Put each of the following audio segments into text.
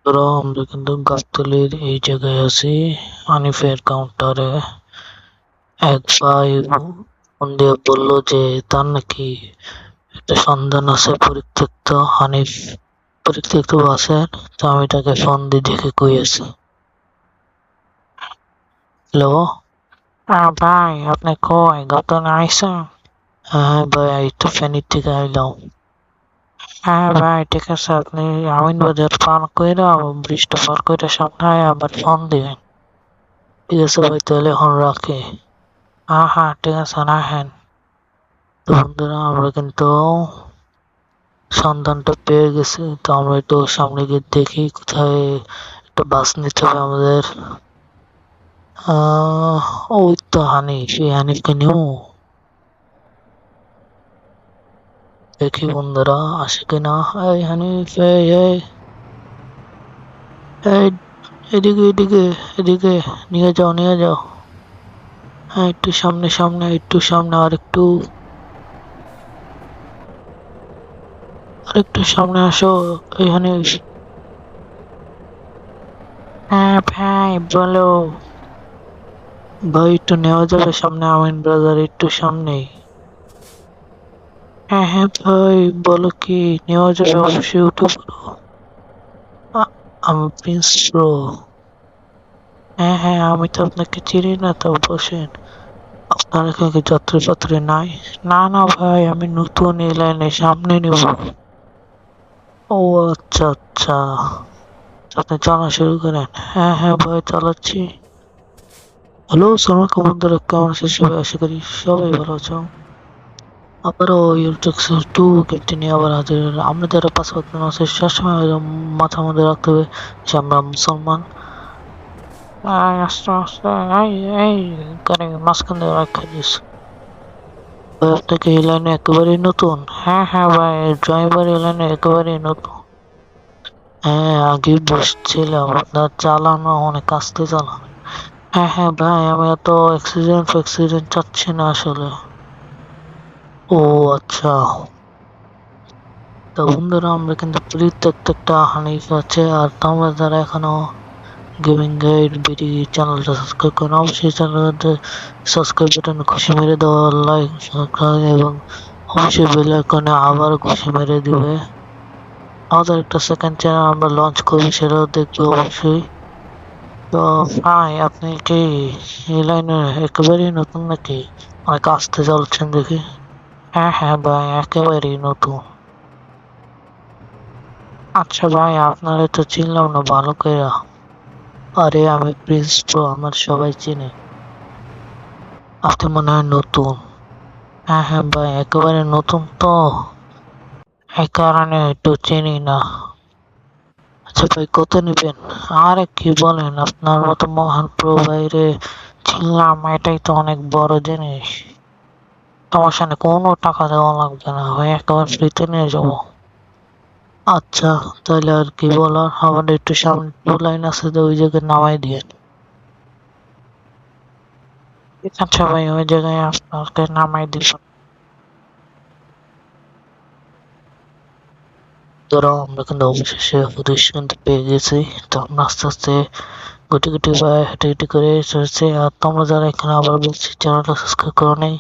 ধরো আমরা কিন্তু গাবতলীর এই জায়গায় আছি, হানিফের কাউন্টারে। এক ভাই ফোন দিয়ে বললো যে তার নাকি একটা সন্ধান আছে পরিত্যক্ত হানিফ পরিত্যক্ত বাসের। তো আমি তাকে ফোন দিয়ে দেখে কই আছি। হ্যালো। ভাই আপনি কই গাবতলী আইসেন? হ্যাঁ ভাই এই তো ফেনীর থেকে আইলাম। হ্যাঁ ভাই ঠিক আছে, আপনি আমিন বাজার পার কইরা ব্রিজটা পার কইরা সামনে আয়া আবার ফোন দিবেন। ঠিক আছে ভাই, তাহলে এখন রাখি। হ্যাঁ হ্যাঁ ঠিক আছে, রাখেন। তো বন্ধুরা আমরা কিন্তু সন্ধানটা পেয়ে গেছি। তো আমরা একটু সামনে গিয়ে দেখি কোথায় একটা বাস নিতে হবে আমাদের। ওই তো হানিফ, এই হানিফকে নিউ দেখি বন্ধুরা আসে কিনা। এই হানিফ, এই এই এদিকে এদিকে এদিকে নিয়ে যাও নিয়ে যাও। হ্যাঁ একটু সামনে সামনে একটু সামনে আর একটু সামনে আসো। এখানে হ্যাঁ ভাই বলো। ভাই একটু নেওয়া যাবে সামনে, আমিন ব্রাদার একটু সামনেই। হ্যাঁ হ্যাঁ ভাই বলো, কি নেওয়া যাবে? অবশ্যই উঠে পড়ো। আমি প্রিন্স ব্রো। হ্যাঁ হ্যাঁ আমি তো আপনাকে চিনি না, তো বসেন। আপনার এখানে কি যাত্রী নাই? না না ভাই, আমি নতুন এই লাইনে, সামনে নিব। ও আচ্ছা আচ্ছা, আপনি চালা শুরু করেন। হ্যাঁ হ্যাঁ ভাই চালাচ্ছি। হ্যালো সালাম আলাইকুম বন্ধুরা, কেমন আছেন সবাই? আশা করি সবাই ভালো আছো। আবারও ইউটিউব টু গেমটি নিয়ে আবার হাজির হলাম। আমরা যারা পাঁচ ওয়াক্ত নামাজ পড়ি সবসময় মাথার মধ্যে রাখতে হবে যে আমরা মুসলমান। আস্তে আস্তে এই গাড়ি মাঝখান দিয়ে রাখা দিস। ভাই আপনাকে এই লাইনে একেবারেই নতুন? হ্যাঁ হ্যাঁ ভাই, ড্রাইভার এই লাইনে একেবারেই নতুন। হ্যাঁ আগে বসছিলাম, আপনার চালানো অনেক আস্তে চালান। হ্যাঁ হ্যাঁ ভাই, আমি এত অ্যাক্সিডেন্ট চাচ্ছি না আসলে। ও আচ্ছা। তো বন্ধুরা আমরা কিন্তু প্রত্যেকটা হানিফ আছে, আর তোমরা যারা এখনো গেমিং গাইড বিডি চ্যানেলটা সাবস্ক্রাইব করো, অবশ্যই চ্যানেলটা সাবস্ক্রাইব বাটনে খুশি মেরে দেওয়া, লাইক সাবস্ক্রাইব এবং অবশ্যই বেল আইকনে আবার খুশি মেরে দিবে। আমাদের একটা সেকেন্ড চ্যানেল আমরা লঞ্চ করবো, সেটাও দেখবে অবশ্যই। তো ভাই আপনি কি এই লাইনে একেবারেই নতুন নাকি? অনেক আস্তে চলছেন দেখি। হ্যাঁ হ্যাঁ ভাই একেবারেই নতুন। আচ্ছা ভাই আপনারে তো চিনলাম না ভালো কইরা। আরে আমি প্রিন্স প্রো, আমার সবাই চিনে। আপনি মনে হয় নতুন। হ্যাঁ হ্যাঁ ভাই একেবারে নতুন তো, এই কারণে একটু চিনি না। আচ্ছা ভাই কত নিবেন? আরে কি বলেন, আপনার মতো মহান প্রো ভাইরে চিনলাম, এটাই তো অনেক বড় জিনিস। সমস্যা নেই, কোনো টাকা দেওয়া লাগবে না ভাই, একেবারে ফ্রিতে নিয়ে যাবো। আচ্ছা তাহলে আর কি বলার, আমাদের একটু সামনে টু লাইন আছে তো ওই জায়গায় নামাই দিয়ে। আচ্ছা ভাই ওই জায়গায় আপনাকে নামাই দিব। ধরো আমরা কিন্তু অবশেষে হদিশ কিন্তু পেয়ে গেছি। তো আমরা আস্তে আস্তে গুটি গুটি বা হেঁটে হেঁটে করে চলছে। আর তোমরা যারা এখানে আবার বলছি চ্যানেলটা সাবস্ক্রাইব করো নাই,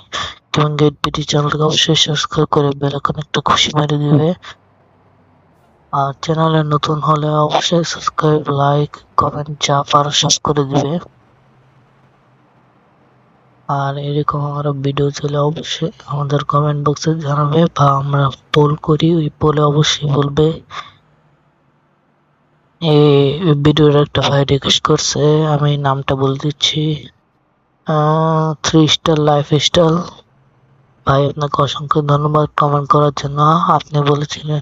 গেমিং গাইড বিডি চ্যানেলটাকে অবশ্যই সাবস্ক্রাইব করে বেল আইকনে একটা খুশি মেরে দিবে। আর চ্যানেলে নতুন হলে অবশ্যই সাবস্ক্রাইব, লাইক, কমেন্ট যা পারো সব করে দিবে। আর এরকম আরো ভিডিও চাইলে অবশ্যই আমাদের কমেন্ট বক্সে জানাবে, বা আমরা পোল করি, ওই পোলে অবশ্যই বলবে। এই ভিডিওর একটা ভাই রিকোয়েস্ট করছে, আমি নামটা বলে দিচ্ছি। 3 স্টার লাইফস্টাইল। ভাই আপনাকে অসংখ্য ধন্যবাদ কমেন্ট করার জন্য। আপনি বলেছিলেন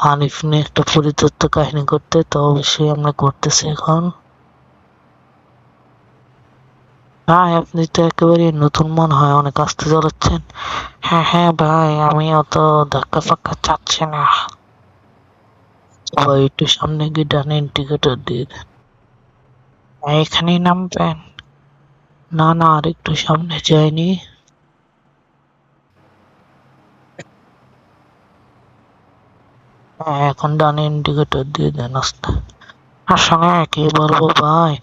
হানিফ নিয়ে একটা পরিত্যক্ত কাহিনী করতে, তো অবশ্যই আমরা করতেছি এখন। ভাই আপনি তো একেবারে নতুন মনে হয়, অনেক আস্তে চালাচ্ছেন। হ্যাঁ হ্যাঁ ভাই আমি অত ধাক্কা ফাক্কা চাচ্ছি না ভাই, একটু সামনে গিয়ে ডানে ইন্ডিকেটর দিয়ে দেন। এখানেই নামবেন? না না আর একটু সামনে যায়নি। হ্যাঁ এখন ডানে ইন্ডিকেটর দিয়ে দেন আস্তে। আসলে কি বলবো ভাই,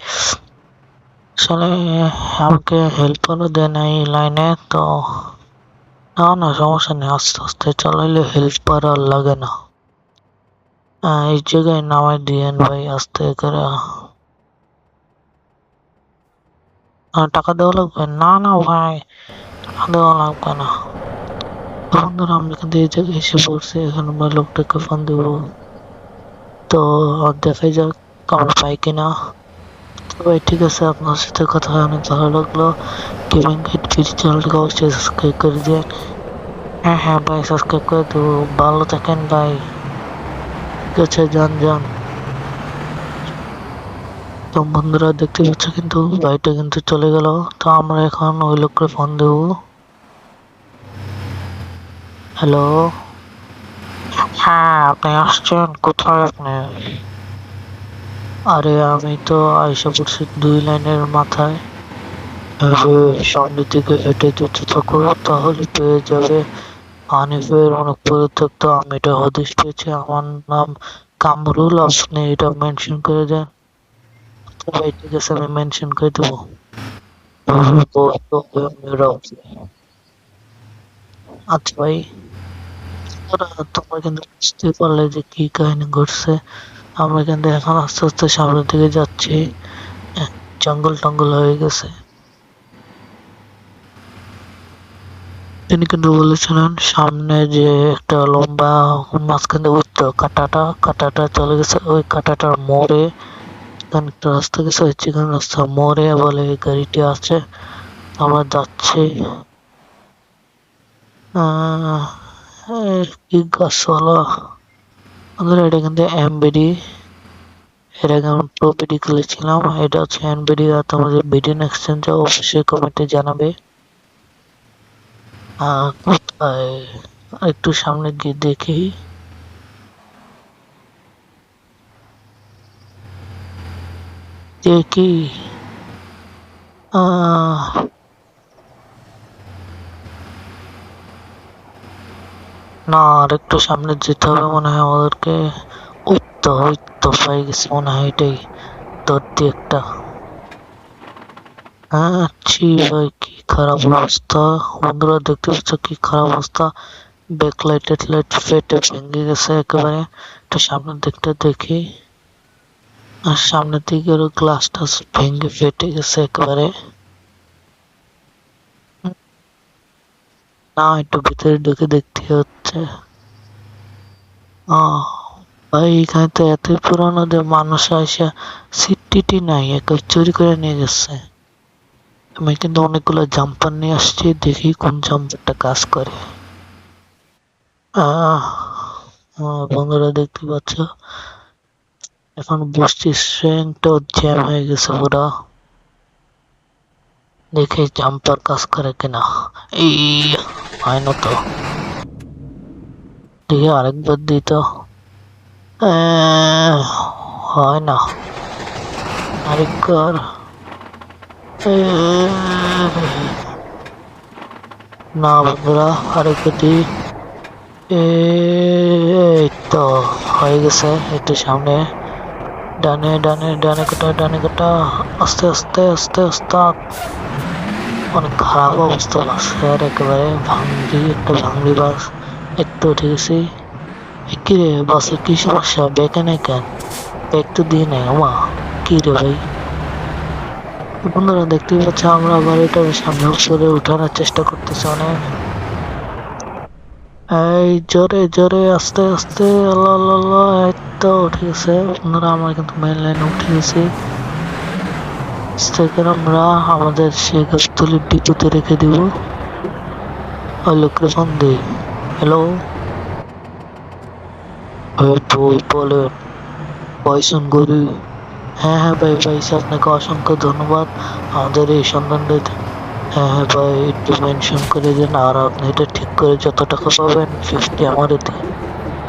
আসলে আমাকে হেল্পারও দেয় না এই লাইনে তো। না না, সমস্যা নেই, আস্তে আস্তে চালাইলে হেল্পার আর লাগে না। এই জায়গায় নামাই দিয়েন ভাই আস্তে করে। টাকা দেওয়া লাগবে? না না ভাই, টাকা দেওয়া লাগবে না। তো বন্ধুরা, আমরা কিন্তু এই জায়গায় এসে পড়ছি, এখন আমরা লোকটাকে ফোন দেবো। তো দেখাই যাক আমরা পাই কিনা। তো ভাই ঠিক আছে, আপনার সাথে কথা হয় অনেক ভালো লাগলো। গেমিং গাইড চ্যানেলটিকে অবশ্যই সাবস্ক্রাইব করে দিন। হ্যাঁ হ্যাঁ ভাই, সাবস্ক্রাইব করে দেবো। ভালো থাকেন ভাই। ঠিক আছে, যান যান। তো বন্ধুরা দেখতে পাচ্ছ কিন্তু ভাইটা কিন্তু চলে গেল। তো আমরা এখন ওই লোককে ফোন দেবো। হ্যালো। হ্যাঁ, আপনি আসছেন? কোথায় আপনি? আরে আমি তো আইসা পড়ছি 2 লাইনের মাথায়। সামনের দিকে হেঁটে যেতে থাকো, তাহলে পেয়ে যাবে। হানিফের অনেক পরে থাকতো, আমি এটা হদিশ পেয়েছি। আমার নাম কামরুল, আপনি এটা মেনশন করে দেন। তো ভাই ঠিক আছে, আমি মেনশন করে দেবো। আচ্ছা ভাই, তোমরা কিন্তু বুঝতে পারলে যে কি কাহিনী ঘটছে। আমরা কিন্তু এখন আস্তে আস্তে সামনের দিকে যাচ্ছি। আহ, জঙ্গল টঙ্গল হয়ে গেছে। তিনি কিন্তু বলেছিলেন সামনে যে একটা লম্বা মাঝখানে উঠতো কাটাটা চলে গেছে ওই কাটাটার মোড়ে। এখানে একটা রাস্তা গেছে, ওই চিকন রাস্তা মোড়ে বলে এই গাড়িটি আছে। আমরা যাচ্ছি। আহ কি গাছওয়ালা। আমাদের এটা কিন্তু এমবিডি। এর আগে আমরা প্রো বিডি খেলেছিলাম, এটা হচ্ছে এনবিডি। আর তোমাদের বিডি এক্সচেঞ্জ অবশ্যই কমেন্টে জানাবে। কোথায়, একটু সামনে গিয়ে দেখি। দেখি আহ না, আর একটু সামনে যেতে হবে মনে হয় আমাদেরকে। ওই তো পাই গেছি মনে হয়, এটাই ধরতে একটা। হ্যাঁ ছি ভাই, কি খারাপ অবস্থা। বন্ধুরা দেখতে পাচ্ছ কি খারাপ অবস্থা। ব্যাকলাইট টেডলাইট ফেটে ভেঙে গেছে একেবারে। একটু সামনের দিকটা দেখি। আর সামনের দিকের গ্লাস টাস ভেঙে ফেটে গেছে একেবারে। না, একটু ভিতরে ঢুকে দেখতে হচ্ছে। আহ ভাই, এখানে তো এতই পুরানো যে মানুষ আসে সিট টিটি নাই, একে চুরি করে নিয়ে গেছে। আমি কিন্তু অনেকগুলো জাম্পার নিয়ে আসছি, দেখি কোন জাম্পারটা কাজ করে। আহ বন্ধুরা দেখতে পাচ্ছ, এখন বসছি, স্ট্রেংটাও জ্যাম হয়ে গেছে পুরা। দেখি জাম্পার কাজ করে কিনা। এই হয় না তো, দেখি আরেকবার দিই তো। হয় না, আরেকবার। না বন্ধুরা, আরেকবার দিই। এই তো হয়ে গেছে। একটু সামনে, ডানে ডানে ডানে কাটা, ডানে কাটা। আস্তে আস্তে আস্তে আস্তে। অনেক খারাপ অবস্থা বাসের, একেবারে ভাঙ্গি, একটা ভাঙ্গি বাস। একটু উঠে গেছি। কি রে বাসের কি সমস্যা? ব্যাকে নাই কেন? ব্যাক তো দিয়ে নেই আমা। কি রে ভাই। বন্ধুরা দেখতেই পাচ্ছ, আমরা আবার এটার সামনে উপরে উঠানোর চেষ্টা করতেছি অনেক। এই জোরে জোরে আস্তে আস্তে, আল্লাহ আল্লাহ আল্লাহ, এই তো উঠে গেছে। বন্ধুরা আমরা কিন্তু মেন লাইনে উঠে গেছি। আস্তে করে আমরা আমাদের সেই গাছতলির ডিপুতে রেখে দিব। ওই লোককে ফোন দিই। হ্যালো। বই বলেন। পয়সন গরু। হ্যাঁ হ্যাঁ ভাই, আপনাকে অসংখ্য ধন্যবাদ আমাদের এই সন্ধান দিতে। হ্যাঁ হ্যাঁ ভাই, একটু মেনশন করে দেন। আর আপনি এটা ঠিক করে যত টাকা পাবেন 50 আমারে দিন।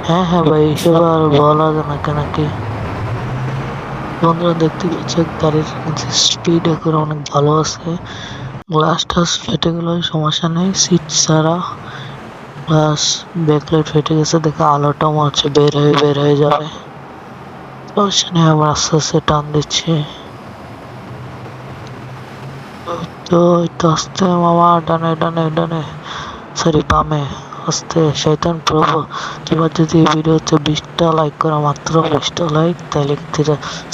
হ্যাঁ হ্যাঁ ভাই, এসব আর বলা যায় না কেন কি। বন্ধুরা দেখতে পাচ্ছে গাড়ির স্পিড এখন অনেক ভালো আছে। গ্লাস টাস ফেটে গেল, সমস্যা নেই। সিট ছাড়া গ্লাস, ব্যাকলাইট ফেটে গেছে দেখে আলোটা মনে হচ্ছে বের হয়ে যাবে। সমস্যা নেই, আমরা আস্তে আস্তে টান দিচ্ছি। তো আস্তে মামা, ডানে ডানে ডানে, সরি বামে আস্তে। শয়তান প্রভু, তোমার যদি এই ভিডিওতে 20টা লাইক করা, মাত্র 20টা লাইক, তাহলে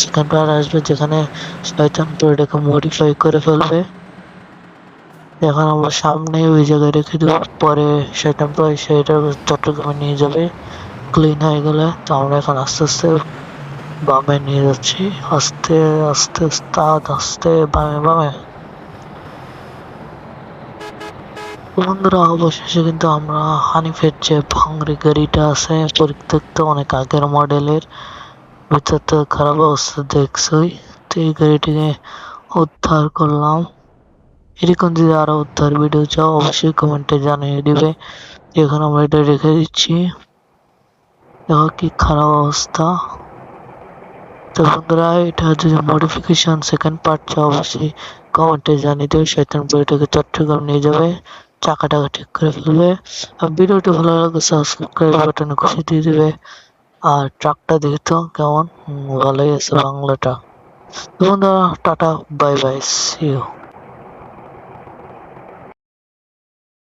সেকেন্ড পার্ট আসবে যেখানে শয়তান প্রো এটাকে মডিফাই করে ফেলবে। এখন আমরা সামনে ওই জায়গায় রেখে দেবো, পরে শয়তান প্রো এসে এটা চট্টগ্রামে নিয়ে যাবে ক্লিন হয়ে গেলে। তো আমরা এখন আস্তে আস্তে বামে নিয়ে যাচ্ছি, আস্তে আস্তে উস্তাদ, আস্তে বামে বামে। বন্ধুরা, অবশেষে কিন্তু আমরা হানিফের যে ভাঙড়ি গাড়িটা আছে পরিত্যক্ত, অনেক আগের মডেলের, ভিতর থেকে খারাপ অবস্থা দেখছই, তো এই গাড়িটিকে উদ্ধার করলাম। এরকম যদি আরো উদ্ধার ভিডিও চাও অবশ্যই কমেন্টে জানিয়ে দিবে। এখন আমরা এটা রেখে দিচ্ছি, দেখো কি খারাপ অবস্থা। তো বন্ধুরা, এটা যদি মডিফিকেশন সেকেন্ড পার্ট চাও অবশ্যই কমেন্টে জানিয়ে দেবে। শয়তান প্রো এটাকে চট্টগ্রাম নিয়ে যাবে, চাকাটাকে ঠিক করে ফেলবে। আর ভিডিওটি ভালো লাগলে সাবস্ক্রাইব বাটনে খুশি দিয়ে দিবে। আর ট্রাকটা দেখতো কেমন, ভালোই আছে বাংলাটা। তো বন্ধুরা, tata bye bye, see you.